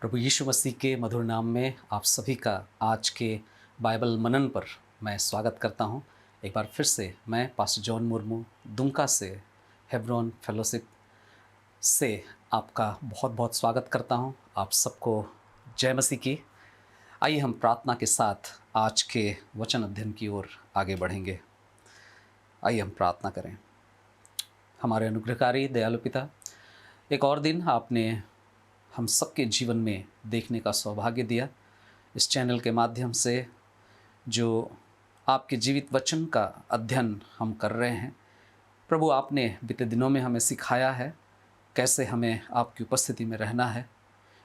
प्रभु यीशु मसीह के मधुर नाम में आप सभी का आज के बाइबल मनन पर मैं स्वागत करता हूं। एक बार फिर से मैं पास्टर जॉन मुर्मू दुमका से हेब्रोन फेलोशिप से आपका बहुत बहुत स्वागत करता हूं। आप सबको जय मसीह की। आइए हम प्रार्थना के साथ आज के वचन अध्ययन की ओर आगे बढ़ेंगे। आइए हम प्रार्थना करें। हमारे अनुग्रहकारी दयालु पिता, एक और दिन आपने हम सबके जीवन में देखने का सौभाग्य दिया। इस चैनल के माध्यम से जो आपके जीवित वचन का अध्ययन हम कर रहे हैं, प्रभु आपने बीते दिनों में हमें सिखाया है कैसे हमें आपकी उपस्थिति में रहना है,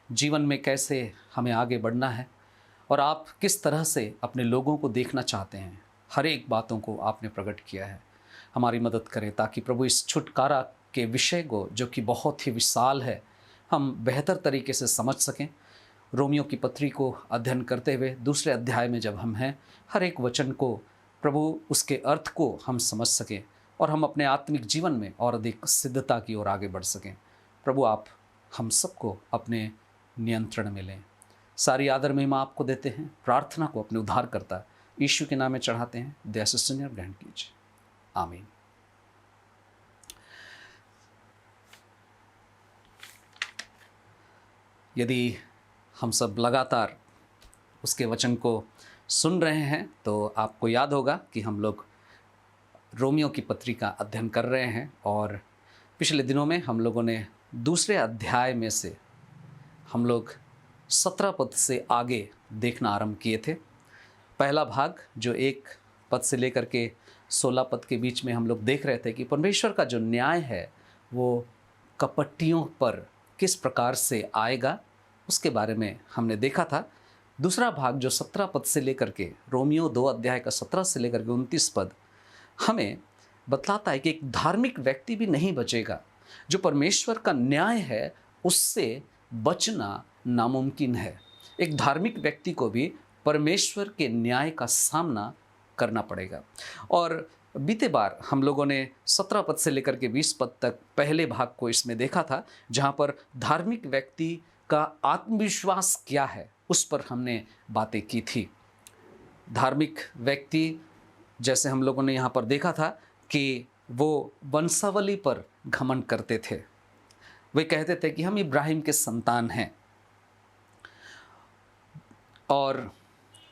जीवन में कैसे हमें आगे बढ़ना है और आप किस तरह से अपने लोगों को देखना चाहते हैं। हर एक बातों को आपने प्रकट किया है। हमारी मदद करें ताकि प्रभु इस छुटकारा के विषय को, जो कि बहुत ही विशाल है, हम बेहतर तरीके से समझ सकें। रोमियो की पत्री को अध्ययन करते हुए दूसरे अध्याय में जब हम हैं, हर एक वचन को प्रभु उसके अर्थ को हम समझ सकें और हम अपने आत्मिक जीवन में और अधिक सिद्धता की ओर आगे बढ़ सकें। प्रभु आप हम सबको अपने नियंत्रण में लें। सारी आदर महिमा आपको देते हैं। प्रार्थना को अपने उद्धारकर्ता यीशु के नाम में चढ़ाते हैं। दया से सुनिए और ग्रहण कीजिए। आमीन। यदि हम सब लगातार उसके वचन को सुन रहे हैं तो आपको याद होगा कि हम लोग रोमियो की पत्री का अध्ययन कर रहे हैं और पिछले दिनों में हम लोगों ने दूसरे अध्याय में से हम लोग 17 पद से आगे देखना आरंभ किए थे। पहला भाग जो 1 पद से लेकर के 16 पद के बीच में हम लोग देख रहे थे कि परमेश्वर का जो न्याय है वो कपटियों पर किस प्रकार से आएगा, उसके बारे में हमने देखा था। दूसरा भाग जो 17 पद से लेकर के रोमियो 2 अध्याय का 17 से लेकर के 29 पद हमें बतलाता है कि एक धार्मिक व्यक्ति भी नहीं बचेगा। जो परमेश्वर का न्याय है उससे बचना नामुमकिन है। एक धार्मिक व्यक्ति को भी परमेश्वर के न्याय का सामना करना पड़ेगा। और बीते बार हम लोगों ने 17 पद से लेकर के 20 पद तक पहले भाग को इसमें देखा था, जहाँ पर धार्मिक व्यक्ति का आत्मविश्वास क्या है उस पर हमने बातें की थी। धार्मिक व्यक्ति, जैसे हम लोगों ने यहाँ पर देखा था कि वो वंशावली पर घमंड करते थे। वे कहते थे कि हम इब्राहिम के संतान हैं और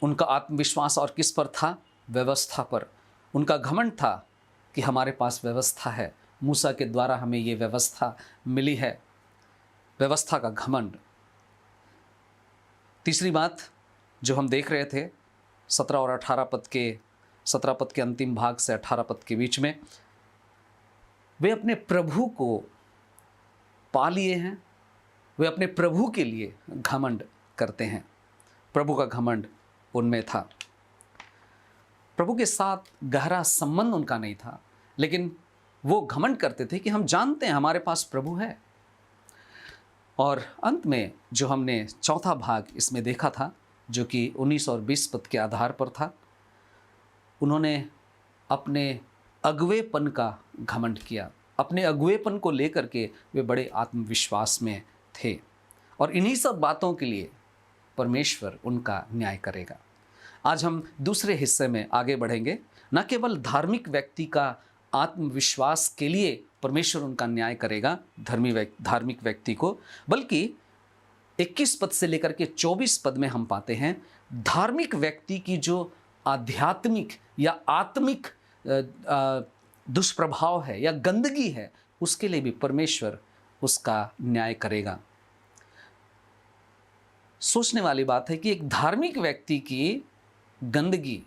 उनका आत्मविश्वास और किस पर था? व्यवस्था पर। उनका घमंड था कि हमारे पास व्यवस्था है, मूसा के द्वारा हमें ये व्यवस्था मिली है। व्यवस्था का घमंड। तीसरी बात जो हम देख रहे थे 17 और 18 पद के 17 पद के अंतिम भाग से 18 पद के बीच में, वे अपने प्रभु को पा लिए हैं। वे अपने प्रभु के लिए घमंड करते हैं। प्रभु का घमंड उनमें था। प्रभु के साथ गहरा संबंध उनका नहीं था, लेकिन वो घमंड करते थे कि हम जानते हैं हमारे पास प्रभु है। और अंत में जो हमने चौथा भाग इसमें देखा था, जो कि 19 और 20 पद के आधार पर था, उन्होंने अपने अगुवेपन का घमंड किया। अपने अगुवेपन को लेकर के वे बड़े आत्मविश्वास में थे और इन्हीं सब बातों के लिए परमेश्वर उनका न्याय करेगा। आज हम दूसरे हिस्से में आगे बढ़ेंगे। न केवल धार्मिक व्यक्ति का आत्मविश्वास के लिए परमेश्वर उनका न्याय करेगा, धार्मिक व्यक्ति को, बल्कि 21 पद से लेकर के 24 पद में हम पाते हैं धार्मिक व्यक्ति की जो आध्यात्मिक या आत्मिक दुष्प्रभाव है या गंदगी है, उसके लिए भी परमेश्वर उसका न्याय करेगा। सोचने वाली बात है कि एक धार्मिक व्यक्ति की गंदगी,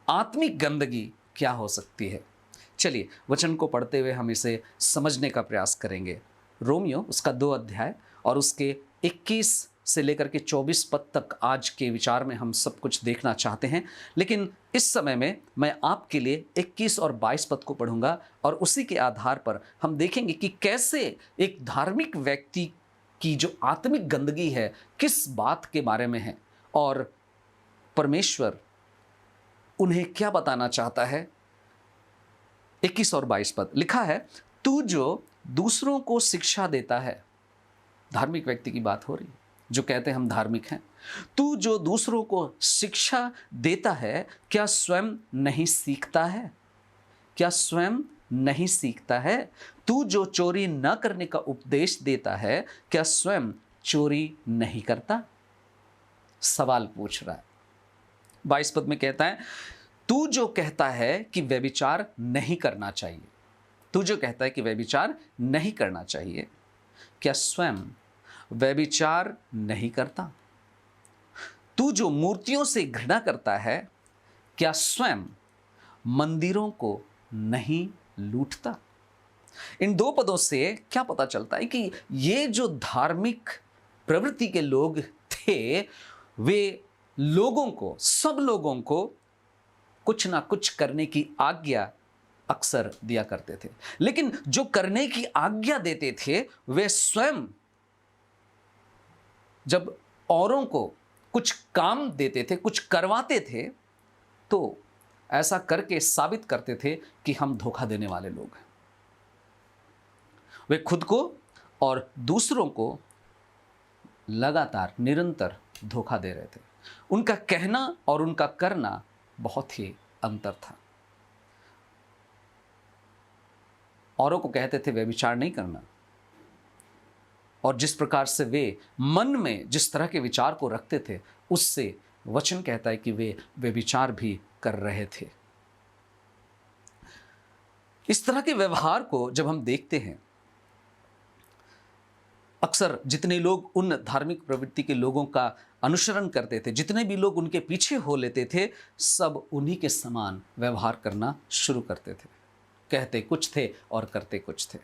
आत्मिक गंदगी क्या हो सकती है। चलिए वचन को पढ़ते हुए हम इसे समझने का प्रयास करेंगे। रोमियो उसका 2 अध्याय और उसके 21 से लेकर के 24 पद तक आज के विचार में हम सब कुछ देखना चाहते हैं, लेकिन इस समय में मैं आपके लिए 21 और 22 पद को पढ़ूंगा और उसी के आधार पर हम देखेंगे कि कैसे एक धार्मिक व्यक्ति की जो आत्मिक गंदगी है किस बात के बारे में है और परमेश्वर उन्हें क्या बताना चाहता है। 21 और 22 पद लिखा है, तू जो दूसरों को शिक्षा देता है, धार्मिक व्यक्ति की बात हो रही है, जो कहते हैं हम धार्मिक हैं। तू जो दूसरों को शिक्षा देता है, क्या स्वयं नहीं सीखता है? क्या स्वयं नहीं सीखता है? तू जो चोरी न करने का उपदेश देता है, क्या स्वयं चोरी नहीं करता? सवाल पूछ रहा है। 22 पद में कहता है, तू जो कहता है कि व्यभिचार नहीं करना चाहिए, तू जो कहता है कि व्यभिचार नहीं करना चाहिए, क्या स्वयं व्यभिचार नहीं करता? तू जो मूर्तियों से घृणा करता है, क्या स्वयं मंदिरों को नहीं लूटता? इन दो पदों से क्या पता चलता है कि ये जो धार्मिक प्रवृत्ति के लोग थे, वे लोगों को, सब लोगों को कुछ ना कुछ करने की आज्ञा अक्सर दिया करते थे। लेकिन जो करने की आज्ञा देते थे, वे स्वयं जब औरों को कुछ काम देते थे, कुछ करवाते थे, तो ऐसा करके साबित करते थे कि हम धोखा देने वाले लोग हैं। वे खुद को और दूसरों को लगातार, निरंतर धोखा दे रहे थे। उनका कहना और उनका करना बहुत ही अंतर था। औरों को कहते थे व्यभिचार नहीं करना, और जिस प्रकार से वे मन में जिस तरह के विचार को रखते थे, उससे वचन कहता है कि वे व्यभिचार भी कर रहे थे। इस तरह के व्यवहार को जब हम देखते हैं, अक्सर जितने लोग उन धार्मिक प्रवृत्ति के लोगों का अनुसरण करते थे, जितने भी लोग उनके पीछे हो लेते थे, सब उन्हीं के समान व्यवहार करना शुरू करते थे। कहते कुछ थे और करते कुछ थे।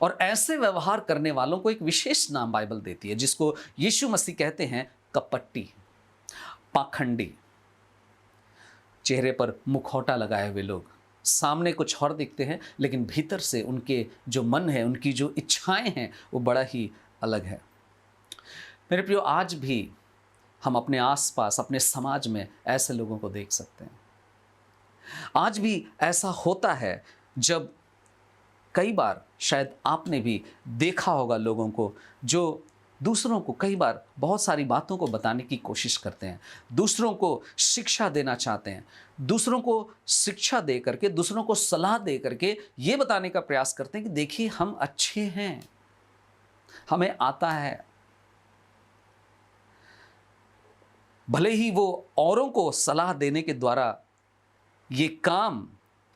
और ऐसे व्यवहार करने वालों को एक विशेष नाम बाइबल देती है, जिसको यीशु मसीह कहते हैं कपटी, पाखंडी। चेहरे पर मुखौटा लगाए हुए लोग, सामने कुछ और दिखते हैं, लेकिन भीतर से उनके जो मन है, उनकी जो इच्छाएं हैं, वो बड़ा ही अलग है। मेरे प्रियो, आज भी हम अपने आसपास, अपने समाज में ऐसे लोगों को देख सकते हैं। आज भी ऐसा होता है, जब कई बार शायद आपने भी देखा होगा लोगों को जो दूसरों को कई बार बहुत सारी बातों को बताने की कोशिश करते हैं, दूसरों को शिक्षा देना चाहते हैं, दूसरों को शिक्षा दे करके, दूसरों को सलाह दे करके ये बताने का प्रयास करते हैं कि देखिए हम अच्छे हैं, हमें आता है। भले ही वो औरों को सलाह देने के द्वारा ये काम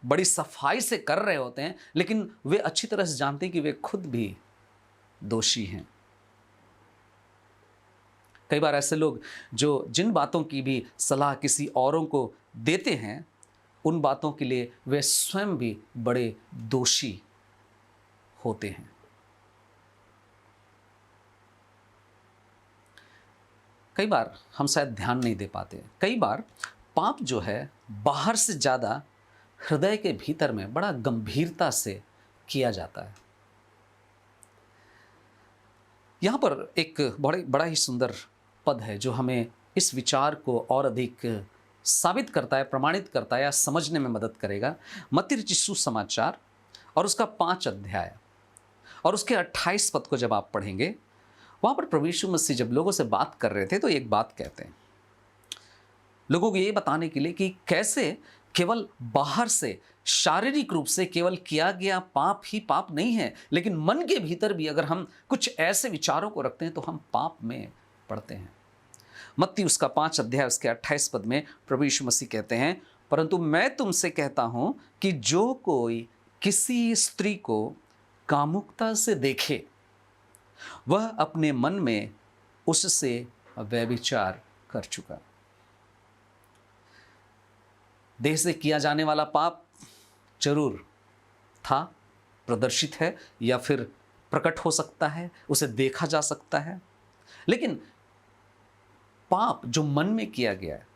बड़ी सफाई से कर रहे होते हैं, लेकिन वे अच्छी तरह से जानते हैं कि वे खुद भी दोषी हैं। कई बार ऐसे लोग जो जिन बातों की भी सलाह किसी औरों को देते हैं, उन बातों के लिए वे स्वयं भी बड़े दोषी होते हैं। कई बार हम शायद ध्यान नहीं दे पाते। कई बार पाप जो है बाहर से ज़्यादा हृदय के भीतर में बड़ा गंभीरता से किया जाता है। यहाँ पर एक बड़ा ही सुंदर पद है जो हमें इस विचार को और अधिक साबित करता है, प्रमाणित करता है या समझने में मदद करेगा। मत्ती रचित सुसमाचार और उसका 5 अध्याय और उसके 28 पद को जब आप पढ़ेंगे, वहाँ पर प्रभु यीशु मसीह जब लोगों से बात कर रहे थे तो एक बात कहते हैं, लोगों को ये बताने के लिए कि कैसे केवल बाहर से शारीरिक रूप से केवल किया गया पाप ही पाप नहीं है, लेकिन मन के भीतर भी अगर हम कुछ ऐसे विचारों को रखते हैं तो हम पाप में पड़ते हैं। मत्ती उसका 5 अध्याय उसके 28 पद में प्रभु यीशु मसीह कहते हैं, परंतु मैं तुमसे कहता हूं कि जो कोई किसी स्त्री को कामुकता से देखे, वह अपने मन में उससे व्यभिचार कर चुका। देह से किया जाने वाला पाप जरूर था, प्रदर्शित है या फिर प्रकट हो सकता है, उसे देखा जा सकता है, लेकिन पाप जो मन में किया गया है,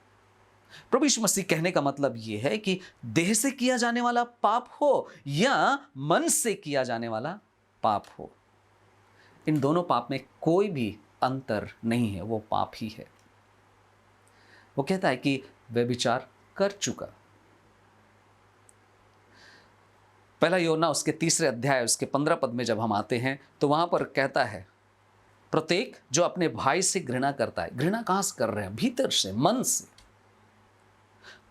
प्रभु यीशु मसीह कहने का मतलब यह है कि देह से किया जाने वाला पाप हो या मन से किया जाने वाला पाप हो, इन दोनों पाप में कोई भी अंतर नहीं है, वो पाप ही है। वो कहता है कि व्यभिचार कर चुका। पहला यूहन्ना उसके 3 अध्याय उसके 15 पद में जब हम आते हैं तो वहां पर कहता है प्रत्येक जो अपने भाई से घृणा करता है, घृणा कहां से कर रहे हैं? भीतर से, मन से।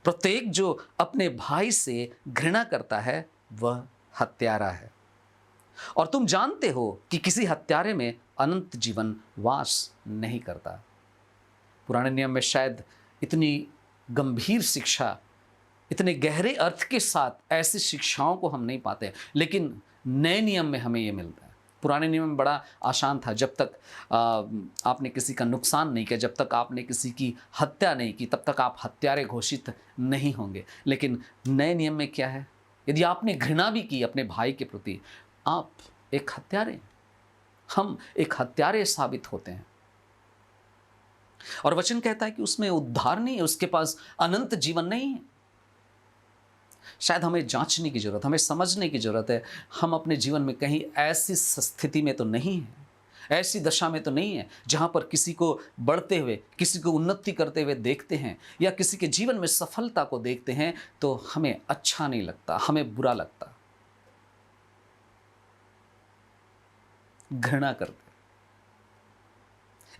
प्रत्येक जो अपने भाई से घृणा करता है वह हत्यारा है। और तुम जानते हो कि किसी हत्यारे में अनंत जीवन वास नहीं करता। पुराने नियम में शायद इतनी गंभीर शिक्षा, इतने गहरे अर्थ के साथ ऐसी शिक्षाओं को हम नहीं पाते, लेकिन नए नियम में हमें ये मिलता है। पुराने नियम में बड़ा आसान था, जब तक आपने किसी का नुकसान नहीं किया, जब तक आपने किसी की हत्या नहीं की, तब तक आप हत्यारे घोषित नहीं होंगे। लेकिन नए नियम में क्या है? यदि आपने घृणा भी की अपने भाई के प्रति, आप एक हत्यारे, हम एक हत्यारे साबित होते हैं। और वचन कहता है कि उसमें उद्धार नहीं है, उसके पास अनंत जीवन नहीं है। शायद हमें जांचने की जरूरत, हमें समझने की जरूरत है, हम अपने जीवन में कहीं ऐसी स्थिति में तो नहीं है, ऐसी दशा में तो नहीं है जहां पर किसी को बढ़ते हुए, किसी को उन्नति करते हुए देखते हैं, या किसी के जीवन में सफलता को देखते हैं तो हमें अच्छा नहीं लगता, हमें बुरा लगता, घृणा करते।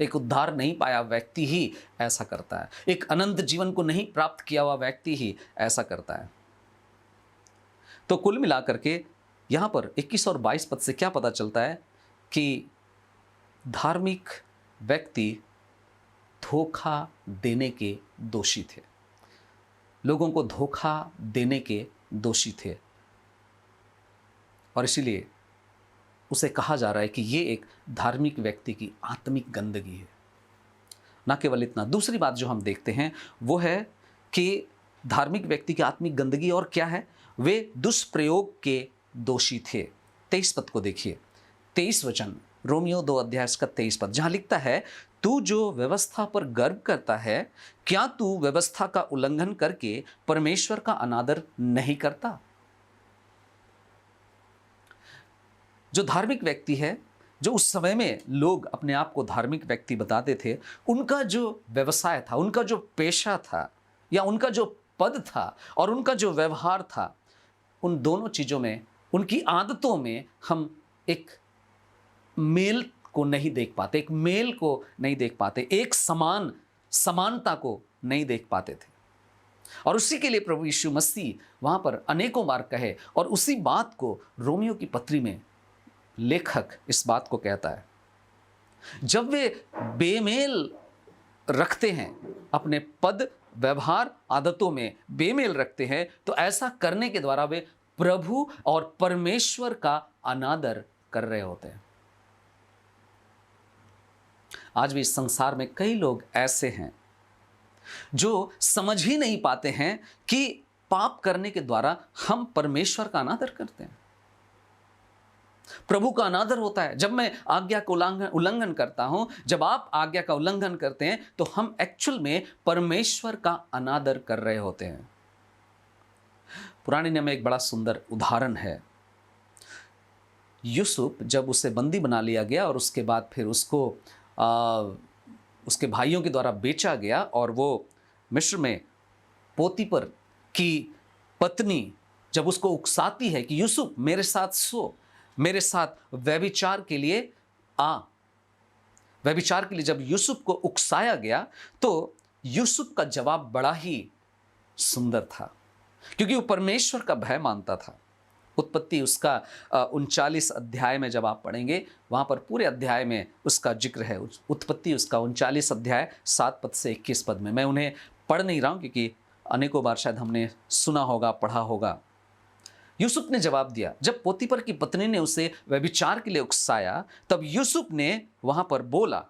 एक उद्धार नहीं पाया व्यक्ति ही ऐसा करता है, एक अनंत जीवन को नहीं प्राप्त किया हुआ व्यक्ति ही ऐसा करता है। तो कुल मिलाकर के यहां पर 21 और 22 पद से क्या पता चलता है कि धार्मिक व्यक्ति धोखा देने के दोषी थे, लोगों को धोखा देने के दोषी थे, और इसीलिए उसे कहा जा रहा है कि ये एक धार्मिक व्यक्ति की आत्मिक गंदगी है। ना केवल इतना, दूसरी बात जो हम देखते हैं वो है कि धार्मिक व्यक्ति की आत्मिक गंदगी और क्या है? वे दुष्प्रयोग के दोषी थे। 23 पद को देखिए, 23 वचन, रोमियो 2 अध्याय का 23 पद, जहां लिखता है, तू जो व्यवस्था पर गर्व करता है, क्या तू व्यवस्था का उल्लंघन करके परमेश्वर का अनादर नहीं करता? जो धार्मिक व्यक्ति है, जो उस समय में लोग अपने आप को धार्मिक व्यक्ति बताते थे, उनका जो व्यवसाय था, उनका जो पेशा था, या उनका जो पद था और उनका जो व्यवहार था, उन दोनों चीजों में, उनकी आदतों में हम एक मेल को नहीं देख पाते, एक मेल को नहीं देख पाते, एक समानता को नहीं देख पाते थे। और उसी के लिए प्रभु यीशु मसीह वहां पर अनेकों बार कहे, और उसी बात को रोमियो की पत्री में लेखक इस बात को कहता है, जब वे बेमेल रखते हैं, अपने पद, व्यवहार, आदतों में बेमेल रखते हैं, तो ऐसा करने के द्वारा वे प्रभु और परमेश्वर का अनादर कर रहे होते हैं। आज भी इस संसार में कई लोग ऐसे हैं जो समझ ही नहीं पाते हैं कि पाप करने के द्वारा हम परमेश्वर का अनादर करते हैं, प्रभु का अनादर होता है। जब मैं आज्ञा को उल्लंघन करता हूं, जब आप आज्ञा का उल्लंघन करते हैं, तो हम एक्चुअल में परमेश्वर का अनादर कर रहे होते हैं। पुराने नियम में एक बड़ा सुंदर उदाहरण है। यूसुफ, जब उसे बंदी बना लिया गया और उसके बाद फिर उसको उसके भाइयों के द्वारा बेचा गया, और वो मिस्र में पोतीफर की पत्नी जब उसको उकसाती है कि यूसुफ मेरे साथ सो, मेरे साथ व्यभिचार के लिए आ, व्यभिचार के लिए जब यूसुफ को उकसाया गया, तो यूसुफ का जवाब बड़ा ही सुंदर था, क्योंकि वो परमेश्वर का भय मानता था। उत्पत्ति उसका 39 अध्याय में जब आप पढ़ेंगे, वहां पर पूरे अध्याय में उसका जिक्र है। उत्पत्ति उसका 39 अध्याय 7 पद से 21 पद में। मैं उन्हें पढ़ नहीं रहा हूं, क्योंकि अनेकों बार शायद हमने सुना होगा, पढ़ा होगा। यूसुफ ने जवाब दिया, जब पोतीफर की पत्नी ने उसे व्यभिचार के लिए उकसाया, तब यूसुफ ने वहां पर बोला,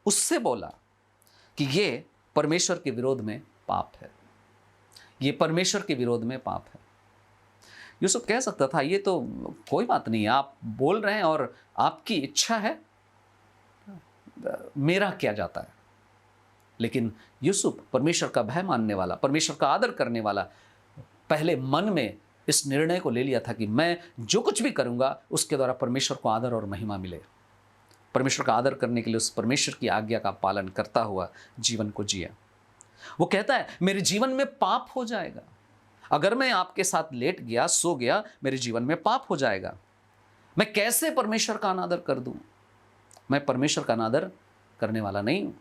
उससे बोला कि ये परमेश्वर के विरोध में पाप है, ये परमेश्वर के विरोध में पाप है। यूसुफ कह सकता था, ये तो कोई बात नहीं है, आप बोल रहे हैं और आपकी इच्छा है, मेरा क्या जाता है। लेकिन यूसुफ परमेश्वर का भय मानने वाला, परमेश्वर का आदर करने वाला, पहले मन में इस निर्णय को ले लिया था कि मैं जो कुछ भी करूंगा उसके द्वारा परमेश्वर को आदर और महिमा मिले। परमेश्वर का आदर करने के लिए उस परमेश्वर की आज्ञा का पालन करता हुआ जीवन को जिया। वो कहता है, मेरे जीवन में पाप हो जाएगा, अगर मैं आपके साथ लेट गया, सो गया, मेरे जीवन में पाप हो जाएगा, मैं कैसे परमेश्वर का अनादर कर दूं। मैं परमेश्वर का अनादर करने वाला नहीं हूं।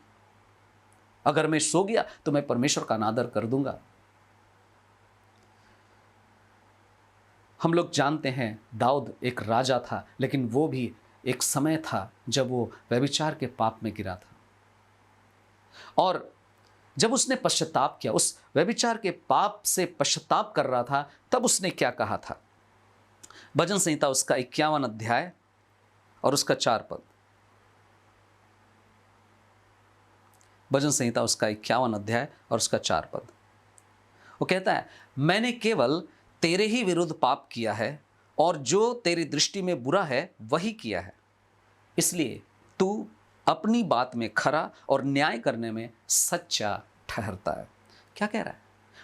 अगर मैं सो गया तो मैं परमेश्वर का अनादर कर दूंगा। हम लोग जानते हैं दाऊद एक राजा था, लेकिन वो भी एक समय था जब वो व्यभिचार के पाप में गिरा था। और जब उसने पश्चाताप किया, उस व्यभिचार के पाप से पश्चाताप कर रहा था, तब उसने क्या कहा था? भजन संहिता उसका 51 अध्याय और उसका 4 पद। भजन संहिता उसका 51 अध्याय और उसका 4 पद। वो कहता है, मैंने केवल तेरे ही विरुद्ध पाप किया है और जो तेरी दृष्टि में बुरा है वही किया है, इसलिए तू अपनी बात में खरा और न्याय करने में सच्चा ठहरता है। क्या कह रहा है?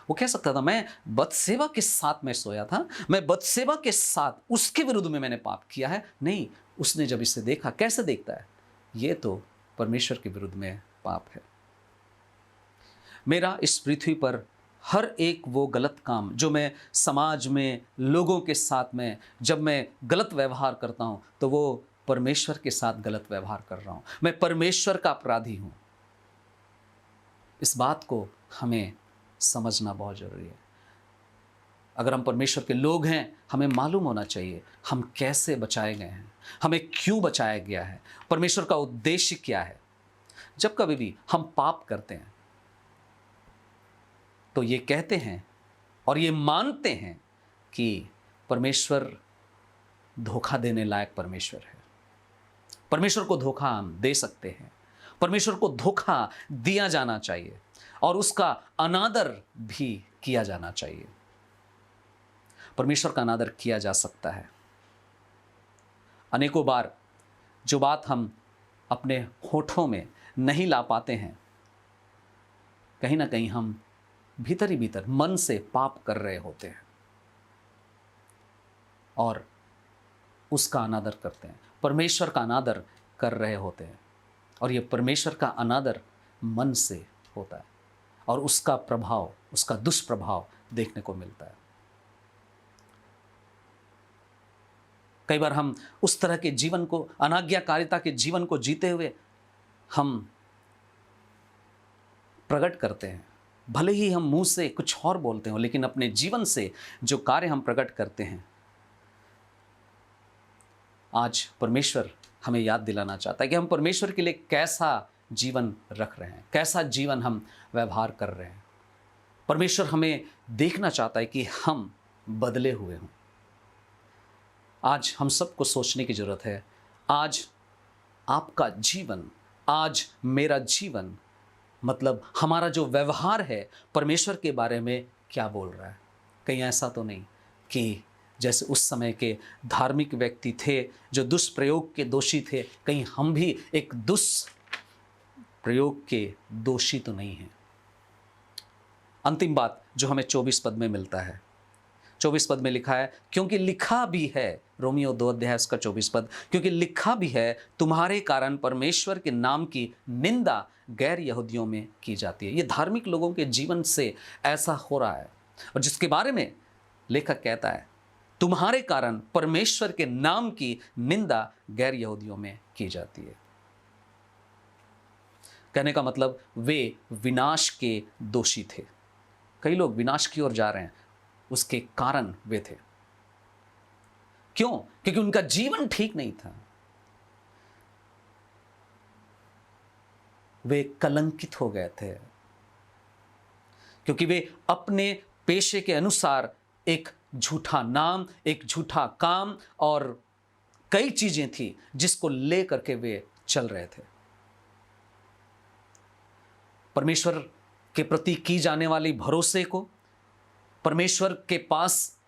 वो कह सकता था मैं बतसेबा के साथ में सोया था, मैं बतसेबा के साथ उसके विरुद्ध में मैंने पाप किया है। नहीं, उसने जब इसे देखा, कैसे देखता है? ये तो परमेश्वर के विरुद्ध में पाप है। मेरा इस पृथ्वी पर हर एक वो गलत काम जो मैं समाज में लोगों के साथ में जब मैं गलत व्यवहार करता हूं, तो वो परमेश्वर के साथ गलत व्यवहार कर रहा हूं। मैं परमेश्वर का अपराधी हूं। इस बात को हमें समझना बहुत जरूरी है। अगर हम परमेश्वर के लोग हैं, हमें मालूम होना चाहिए हम कैसे बचाए गए हैं, हमें क्यों बचाया गया है, परमेश्वर का उद्देश्य क्या है। जब कभी भी हम पाप करते हैं तो ये कहते हैं और ये मानते हैं कि परमेश्वर धोखा देने लायक परमेश्वर है। परमेश्वर को धोखा हम दे सकते हैं, परमेश्वर को धोखा दिया जाना चाहिए और उसका अनादर भी किया जाना चाहिए। परमेश्वर का अनादर किया जा सकता है। अनेकों बार जो बात हम अपने होठों में नहीं ला पाते हैं, कहीं ना कहीं हम भीतर ही भीतर मन से पाप कर रहे होते हैं और उसका अनादर करते हैं, परमेश्वर का अनादर कर रहे होते हैं। और ये परमेश्वर का अनादर मन से होता है और उसका प्रभाव, उसका दुष्प्रभाव देखने को मिलता है। कई बार हम उस तरह के जीवन को, अनाज्ञाकारिता के जीवन को जीते हुए हम प्रकट करते हैं। भले ही हम मुंह से कुछ और बोलते हो, लेकिन अपने जीवन से जो कार्य हम प्रकट करते हैं, आज परमेश्वर हमें याद दिलाना चाहता है कि हम परमेश्वर के लिए कैसा जीवन रख रहे हैं, कैसा जीवन हम व्यवहार कर रहे हैं। परमेश्वर हमें देखना चाहता है कि हम बदले हुए हों। आज हम सबको सोचने की जरूरत है, आज आपका जीवन, आज मेरा जीवन, मतलब हमारा जो व्यवहार है परमेश्वर के बारे में क्या बोल रहा है। कहीं ऐसा तो नहीं कि जैसे उस समय के धार्मिक व्यक्ति थे जो दुष्प्रयोग के दोषी थे, कहीं हम भी एक दुष्प्रयोग के दोषी तो नहीं हैं। अंतिम बात जो हमें 24 पद में मिलता है, 24 पद में लिखा है, क्योंकि लिखा भी है, रोमियो 2 अध्याय उसका 24 पद, क्योंकि लिखा भी है तुम्हारे कारण परमेश्वर के नाम की निंदा गैर यहूदियों में की जाती है। ये धार्मिक लोगों के जीवन से ऐसा हो रहा है और जिसके बारे में लेखक कहता है तुम्हारे कारण परमेश्वर के नाम की निंदा गैर यहूदियों में की जाती है। कहने का मतलब वे विनाश के दोषी थे। कई लोग विनाश की ओर जा रहे हैं, उसके कारण वे थे। क्यों? क्योंकि उनका जीवन ठीक नहीं था। वे कलंकित हो गए थे क्योंकि वे अपने पेशे के अनुसार एक झूठा नाम, एक झूठा काम और कई चीजें थी जिसको लेकर के वे चल रहे थे। परमेश्वर के प्रति की जाने वाली भरोसे को, परमेश्वर के पास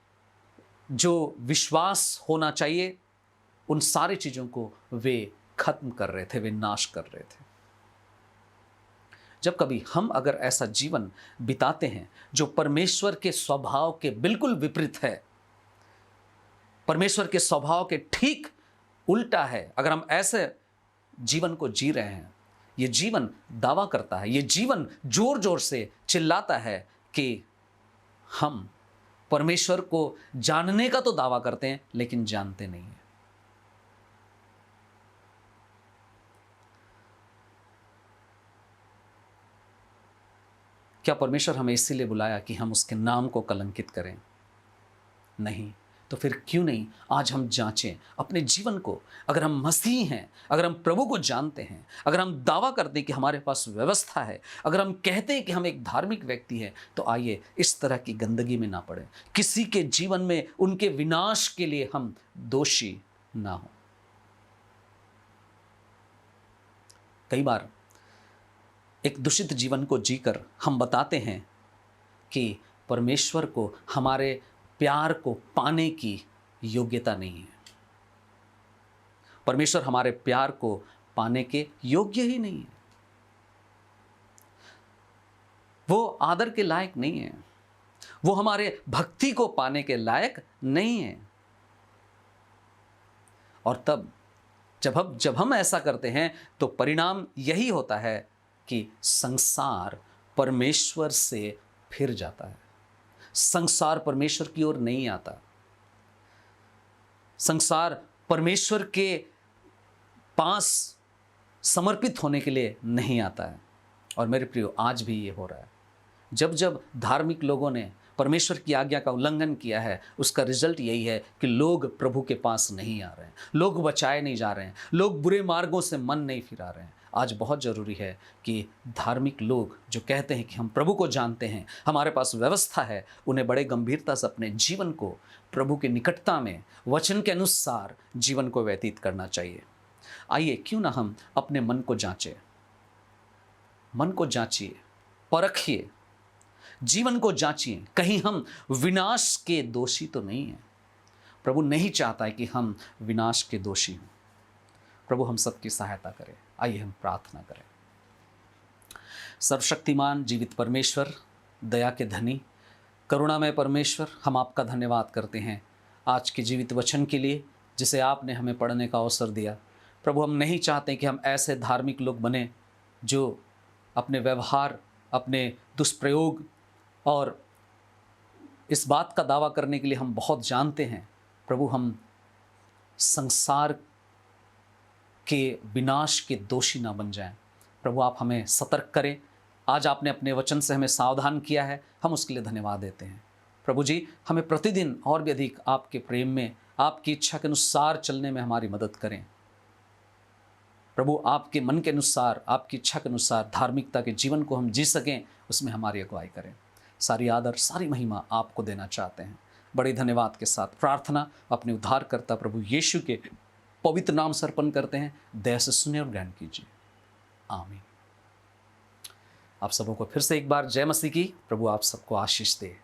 जो विश्वास होना चाहिए, उन सारी चीजों को वे खत्म कर रहे थे, वे नाश कर रहे थे। जब कभी हम अगर ऐसा जीवन बिताते हैं जो परमेश्वर के स्वभाव के बिल्कुल विपरीत है, परमेश्वर के स्वभाव के ठीक उल्टा है, अगर हम ऐसे जीवन को जी रहे हैं, ये जीवन दावा करता है, ये जीवन जोर जोर से चिल्लाता है कि हम परमेश्वर को जानने का तो दावा करते हैं लेकिन जानते नहीं हैं। क्या परमेश्वर हमें इसीलिए बुलाया कि हम उसके नाम को कलंकित करें? नहीं। तो फिर क्यों नहीं आज हम जांचें अपने जीवन को। अगर हम मसीह हैं, अगर हम प्रभु को जानते हैं, अगर हम दावा करते हैं कि हमारे पास व्यवस्था है, अगर हम कहते हैं कि हम एक धार्मिक व्यक्ति हैं, तो आइए इस तरह की गंदगी में ना पड़े, किसी के जीवन में उनके विनाश के लिए हम दोषी ना हो। कई बार एक दूषित जीवन को जीकर हम बताते हैं कि परमेश्वर को हमारे प्यार को पाने की योग्यता नहीं है। परमेश्वर हमारे प्यार को पाने के योग्य ही नहीं है। वो आदर के लायक नहीं है। वो हमारे भक्ति को पाने के लायक नहीं है। और तब जब हम ऐसा करते हैं तो परिणाम यही होता है कि संसार परमेश्वर से फिर जाता है। संसार परमेश्वर की ओर नहीं आता। संसार परमेश्वर के पास समर्पित होने के लिए नहीं आता है। और मेरे प्रियो, आज भी ये हो रहा है। जब धार्मिक लोगों ने परमेश्वर की आज्ञा का उल्लंघन किया है, उसका रिजल्ट यही है कि लोग प्रभु के पास नहीं आ रहे हैं, लोग बचाए नहीं जा रहे हैं, लोग बुरे मार्गों से मन नहीं फिरा रहे हैं। आज बहुत ज़रूरी है कि धार्मिक लोग जो कहते हैं कि हम प्रभु को जानते हैं, हमारे पास व्यवस्था है, उन्हें बड़े गंभीरता से अपने जीवन को प्रभु की निकटता में वचन के अनुसार जीवन को व्यतीत करना चाहिए। आइए क्यों ना हम अपने मन को जांचें, मन को जांचिए, परखिए, जीवन को जांचिए, कहीं हम विनाश के दोषी तो नहीं हैं। प्रभु नहीं चाहता है कि हम विनाश के दोषी हों। प्रभु हम सबकी सहायता करें। आइए हम प्रार्थना करें। सर्वशक्तिमान जीवित परमेश्वर, दया के धनी, करुणामय परमेश्वर, हम आपका धन्यवाद करते हैं आज के जीवित वचन के लिए जिसे आपने हमें पढ़ने का अवसर दिया। प्रभु हम नहीं चाहते कि हम ऐसे धार्मिक लोग बने जो अपने व्यवहार, अपने दुष्प्रयोग और इस बात का दावा करने के लिए हम बहुत जानते हैं। प्रभु हम संसार के विनाश के दोषी ना बन जाएं। प्रभु आप हमें सतर्क करें। आज आपने अपने वचन से हमें सावधान किया है, हम उसके लिए धन्यवाद देते हैं। प्रभु जी हमें प्रतिदिन और भी अधिक आपके प्रेम में, आपकी इच्छा के अनुसार चलने में हमारी मदद करें। प्रभु आपके मन के अनुसार, आपकी इच्छा के अनुसार धार्मिकता के जीवन को हम जी सकें, उसमें हमारी अगुवाई करें। सारी आदर, सारी महिमा आपको देना चाहते हैं। बड़े धन्यवाद के साथ प्रार्थना अपने उद्धारकर्ता प्रभु यीशु के पवित्र नाम से अर्पण करते हैं। दया से सुने और ग्रहण कीजिए। आमीन। आप सबों को फिर से एक बार जय मसीह की। प्रभु आप सबको आशीष दे।